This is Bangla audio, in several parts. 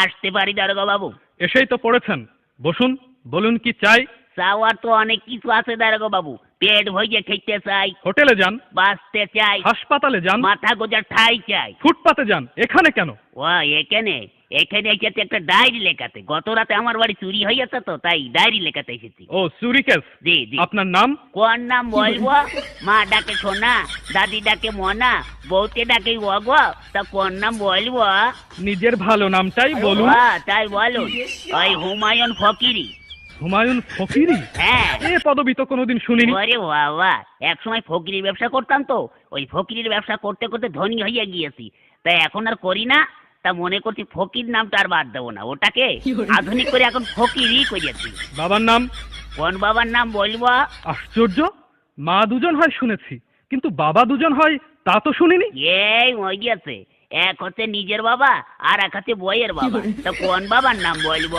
আসতে পারি দারোগা বাবু? এসেই তো পড়েছেন, বসুন, বলুন কি চাই। চাওয়ার তো অনেক কিছু আছে দারোগা বাবু। পেট ভরিয়ে খেতে চাই, হোটেলে যান, বাঁচতে চাই, হাসপাতালে যান, মাথা গোজার ঠাই চাই। ফুটপাতে যান, এখানে কেন? ও এখানে এখানে এসেছে একটা ডায়েরি লেখাতে। গত রাতে আমার বাড়ি চুরি হয়েছে তো, তাই ডায়েরি লেখাতে এসেছি। ও চুরি কেস। জি জি। আপনার নাম? কোন নাম বলবো? মা ডাকে সোনা, দাদি ডাকে মনা, বউতে ডাকে ওগো, তা কোন নাম বলবো? নিজের ভালো নামটাই বলুন। তাই বলুন, ওই হুমায়ুন ফকিরি। হুমায়ুন ফকিরি? হ্যাঁ। এ পদবি তো কোনোদিন শুনিনি। ওরে বাবা, এক সময় ফকিরির ব্যবসা করতাম তো, ওই ফকিরির ব্যবসা করতে করতে ধনী হয়ে গিয়েছি, তাই এখন আর করি না। তা মনে করছি ফকির নামটা আর বাদ দেবো না, ওটাকে আধুনিক করে এখন ফকিরই করেছি। বাবার নাম? কোন বাবার নাম বলবো? আশ্চর্য, মা দুজন হয় শুনেছি, কিন্তু বাবা দুজন হয় তা তো শুনিনি। এই ওই গেছে, এক হচ্ছে নিজের বাবা আর এক হচ্ছে বইয়ের বাবা। তা কোন বাবার নাম বলবো?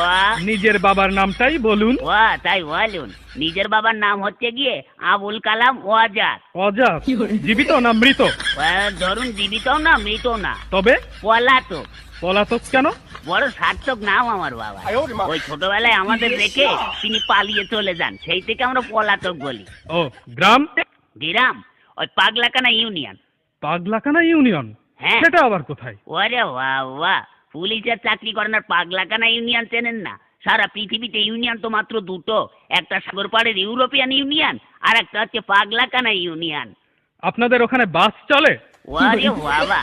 নিজের বাবার নামটাই বলুন। ও তাই বলুন, নিজের বাবার নাম হচ্ছে গিয়ে আবুল কালাম ওয়াজাদ। অজাত? জীবিত না মৃত? ধরুন জীবিতও না মৃতও না, তবে পলাতক। পলাতক কেন? বড় সার্থক নাম আমার বাবা। ওই ছোটবেলায় আমাদের রেখে তিনি পালিয়ে চলে যান, সেই থেকে আমরা পলাতক বলি। ও গ্রাম? গ্রাম ওই পাগলাকানা ইউনিয়ন। পাগলাকানা ইউনিয়ন? হ্যাঁ। সেটা আবার কোথায়? ওরে বাবা, পুলিশের চাকরি করেন আর পাগলাকানা ইউনিয়ন চেনেন না? সারা পৃথিবীতে ইউনিয়ন তো মাত্র দুটো, একটা সাগর পাড়ের ইউরোপিয়ান ইউনিয়ন আর একটা হচ্ছে পাগলাকানা ইউনিয়ন। আপনাদের ওখানে বাস চলে? ওরে বাবা,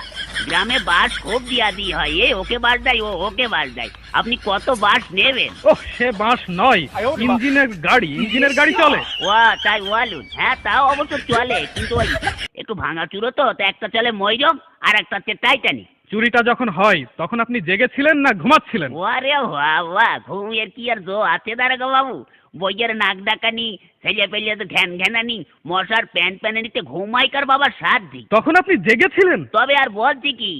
গ্রামে বাস খুব দিয়া দি হয়, এ ওকে বাস দেয়, ও ওকে বাস দেয়। আপনি কত বাস নেবেন? ও সে বাস নয়, ইঞ্জিনের গাড়ি। ইঞ্জিনের গাড়ি চলে? ও তাই বলুন। হ্যাঁ তাও অবশ্য চলে, কিন্তু ওই একটু ভাঙাচুরো তো, তো একটা চলে ময়রম আর একটা হচ্ছে টাইটানিক। চুরিটা যখন হয় তখন আপনি জেগেছিলেন না ঘুমাচ্ছিলেন? ওরে বাবা, ঘুমের কি আর জো আছে দারোগা বাবু? বইয়ের নাক ডাকানি, ছেলে পেলে তো ঘ্যান ঘ্যানানি, মশার প্যান্টানিতে ঘুমাইকার বাবার সাধ্যি। তখন আপনি জেগেছিলেন? তবে আর বলছি কি,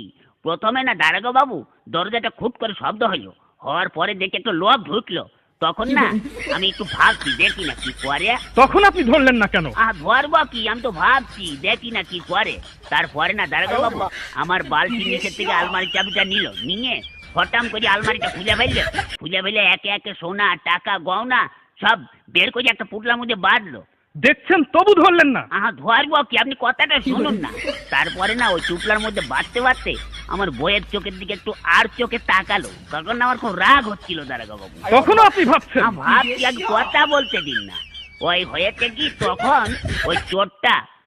প্রথমে না দারোগা বাবু দরজাটা খুব করে শব্দ হইলো, হওয়ার পরে দেখে একটু লোভ ঢুকলো, তখন না আমি একটু ভাবছি দেখি না কি করে। তখন আপনি ধরলেন না কেন? ধরবো কি, আমি তো ভাবছি দেখি না কি করে। তারপরে না দারোগা বাবু আমার বালতির নিচের থেকে আলমারি চাবিটা নিয়ে হঠাৎ করে আলমারিটা খুলে ফেলে একে একে সোনা টাকা গয়না সব বের করে একটা পুটলার মধ্যে বাঁধলো। দেখছেন তবু ধরলেন না? ধরবো কি, আপনি কথাটা শুনুন না। তারপরে না ওই চুপলার মধ্যে বাঁধতে আমার বইয়ের চোখের দিকে একটু আর চোখে তাকালো, তখন না আমার খুব রাগ হচ্ছিল দারোগা বাবু। তখনও আপনি ভাবছেন? ভাবছি, আগে কথা বলতে দিন না। ওই হয়েছে কি, তখন ওই চোরটা